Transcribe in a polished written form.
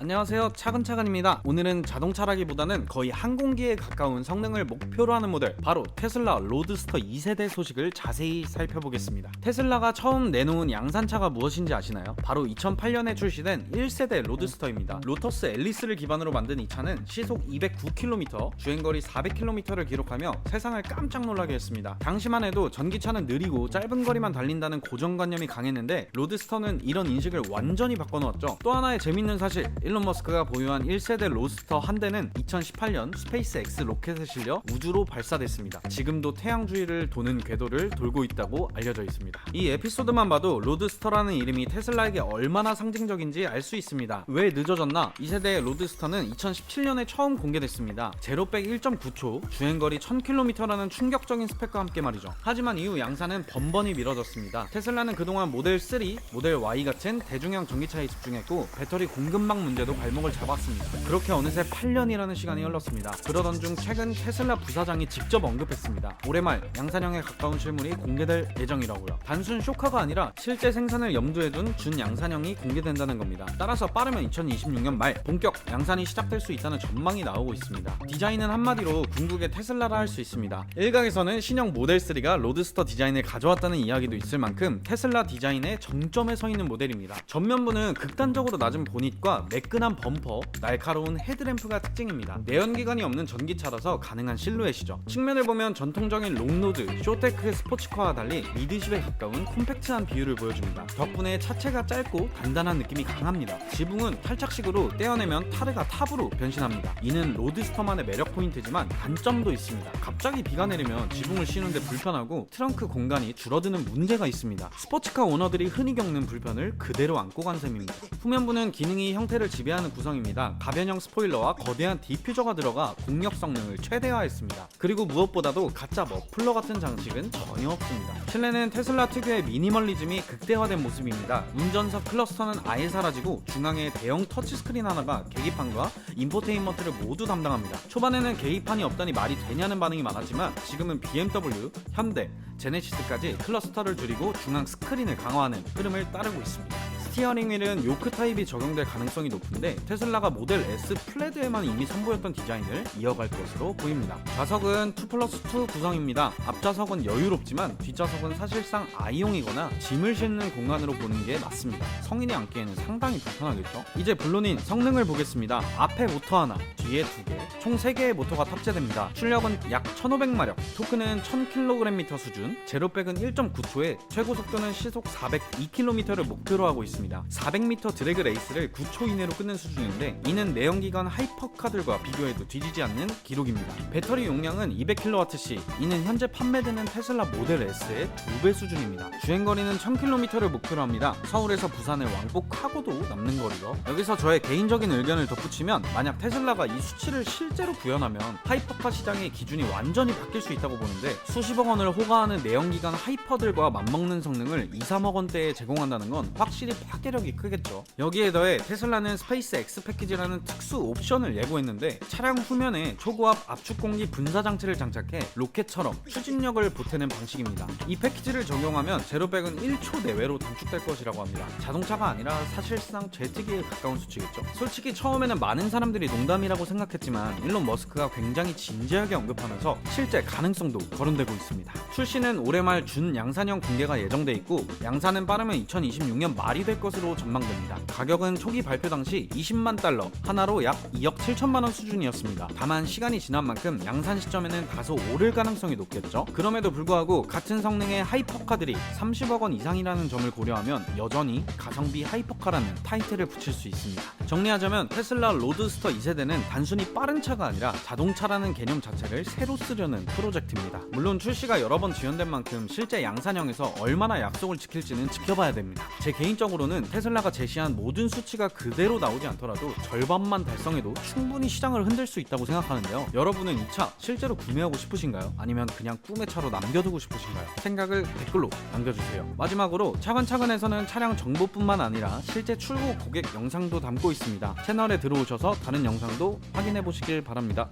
안녕하세요, 차근차근입니다. 오늘은 자동차라기보다는 거의 항공기에 가까운 성능을 목표로 하는 모델, 바로 테슬라 로드스터 2세대 소식을 자세히 살펴보겠습니다. 테슬라가 처음 내놓은 양산차가 무엇인지 아시나요? 바로 2008년에 출시된 1세대 로드스터입니다. 로터스 앨리스를 기반으로 만든 이 차는 시속 209km, 주행거리 400km를 기록하며 세상을 깜짝 놀라게 했습니다. 당시만 해도 전기차는 느리고 짧은 거리만 달린다는 고정관념이 강했는데 로드스터는 이런 인식을 완전히 바꿔놓았죠. 또 하나의 재밌는 사실, 일론 머스크가 보유한 1세대 로드스터 한 대는 2018년 스페이스 X 로켓에 실려 우주로 발사됐습니다. 지금도 태양 주위를 도는 궤도를 돌고 있다고 알려져 있습니다. 이 에피소드만 봐도 로드스터라는 이름이 테슬라에게 얼마나 상징적인지 알 수 있습니다. 왜 늦어졌나? 2세대의 로드스터는 2017년에 처음 공개됐습니다. 제로백 1.9초, 주행거리 1000km라는 충격적인 스펙과 함께 말이죠. 하지만 이후 양산은 번번이 미뤄졌습니다. 테슬라는 그동안 모델 3, 모델 Y 같은 대중형 전기차에 집중했고 배터리 공급망 문제도 발목을 잡았습니다. 그렇게 어느새 8년이라는 시간이 흘렀습니다. 그러던 중 최근 테슬라 부사장이 직접 언급했습니다. 올해 말 양산형에 가까운 실물이 공개될 예정이라고요. 단순 쇼카가 아니라 실제 생산을 염두에 둔 준양산형이 공개된다는 겁니다. 따라서 빠르면 2026년 말 본격 양산이 시작될 수 있다는 전망이 나오고 있습니다. 디자인은 한마디로 궁극의 테슬라라 할 수 있습니다. 일각에서는 신형 모델 3가 로드스터 디자인을 가져왔다는 이야기도 있을 만큼 테슬라 디자인의 정점에 서 있는 모델입니다. 전면부는 극단적으로 낮은 보닛과 매끈한 범퍼, 날카로운 헤드램프가 특징입니다. 내연기관이 없는 전기차라서 가능한 실루엣이죠. 측면을 보면 전통적인 롱로드, 쇼테크 스포츠카와 달리 미드십에 가까운 콤팩트한 비율을 보여줍니다. 덕분에 차체가 짧고 단단한 느낌이 강합니다. 지붕은 탈착식으로 떼어내면 타르가 탑으로 변신합니다. 이는 로드스터만의 매력 포인트지만 단점도 있습니다. 갑자기 비가 내리면 지붕을 씌우는데 불편하고 트렁크 공간이 줄어드는 문제가 있습니다. 스포츠카 오너들이 흔히 겪는 불편을 그대로 안고 간 셈입니다. 후면부는 기능이 형태를 지배하는 구성입니다. 가변형 스포일러와 거대한 디퓨저가 들어가 공력 성능을 최대화했습니다. 그리고 무엇보다도 가짜 머플러 같은 장식은 전혀 없습니다. 실내는 테슬라 특유의 미니멀리즘이 극대화된 모습입니다. 운전석 클러스터는 아예 사라지고 중앙에 대형 터치스크린 하나가 계기판과 인포테인먼트를 모두 담당합니다. 초반에는 계기판이 없다니 말이 되냐는 반응이 많았지만 지금은 BMW, 현대, 제네시스까지 클러스터를 줄이고 중앙 스크린을 강화하는 흐름을 따르고 있습니다. 스티어링 휠은 요크 타입이 적용될 가능성이 높은데 테슬라가 모델 S 플레드에만 이미 선보였던 디자인을 이어갈 것으로 보입니다. 좌석은 2+2 구성입니다. 앞좌석은 여유롭지만 뒷좌석은 사실상 I용이거나 짐을 싣는 공간으로 보는 게 맞습니다. 성인이 앉기에는 상당히 불편하겠죠? 이제 본론인 성능을 보겠습니다. 앞에 모터 하나, 뒤에 2개, 총 3개의 모터가 탑재됩니다. 출력은 약 1500마력, 토크는 1000kgm 수준, 제로백은 1.9초에 최고 속도는 시속 402km를 목표로 하고 있습니다. 400m 드래그 레이스를 9초 이내로 끊는 수준인데 이는 내연기관 하이퍼카들과 비교해도 뒤지지 않는 기록입니다. 배터리 용량은 200kWh, 이는 현재 판매되는 테슬라 모델 S의 2배 수준입니다. 주행거리는 1000km를 목표로 합니다. 서울에서 부산을 왕복하고도 남는 거리죠. 여기서 저의 개인적인 의견을 덧붙이면 만약 테슬라가 이 수치를 실제로 구현하면 하이퍼카 시장의 기준이 완전히 바뀔 수 있다고 보는데 수십억 원을 호가하는 내연기관 하이퍼들과 맞먹는 성능을 2-3억 원대에 제공한다는 건 확실히 파괴력이 크겠죠. 여기에 더해 테슬라는 스페이스 X 패키지라는 특수 옵션을 예고했는데 차량 후면에 초고압 압축 공기 분사 장치를 장착해 로켓처럼 추진력을 보태는 방식입니다. 이 패키지를 적용하면 제로백은 1초 내외로 단축될 것이라고 합니다. 자동차가 아니라 사실상 제트기에 가까운 수치겠죠. 솔직히 처음에는 많은 사람들이 농담이라고 생각했지만 일론 머스크가 굉장히 진지하게 언급하면서 실제 가능성도 거론되고 있습니다. 출시는 올해 말 준양산형 공개가 예정돼 있고 양산은 빠르면 2026년 말이 될 것으로 전망됩니다. 가격은 초기 발표 당시 20만 달러, 하나로 약 2억 7천만 원 수준이었습니다. 다만 시간이 지난 만큼 양산 시점에는 다소 오를 가능성이 높겠죠. 그럼에도 불구하고 같은 성능의 하이퍼카들이 30억 원 이상이라는 점을 고려하면 여전히 가성비 하이퍼카라는 타이틀을 붙일 수 있습니다. 정리하자면 테슬라 로드스터 2세대는 단순히 빠른 차가 아니라 자동차라는 개념 자체를 새로 쓰려는 프로젝트입니다. 물론 출시가 여러 번 지연된 만큼 실제 양산형에서 얼마나 약속을 지킬지는 지켜봐야 됩니다. 제 개인적으로는 테슬라가 제시한 모든 수치가 그대로 나오지 않더라도 절반만 달성해도 충분히 시장을 흔들 수 있다고 생각하는데요. 여러분은 이 차 실제로 구매하고 싶으신가요? 아니면 그냥 꿈의 차로 남겨두고 싶으신가요? 생각을 댓글로 남겨주세요. 마지막으로 차근차근에서는 차량 정보뿐만 아니라 실제 출고 고객 영상도 담고 있습니다. 채널에 들어오셔서 다른 영상도 확인해 보시길 바랍니다.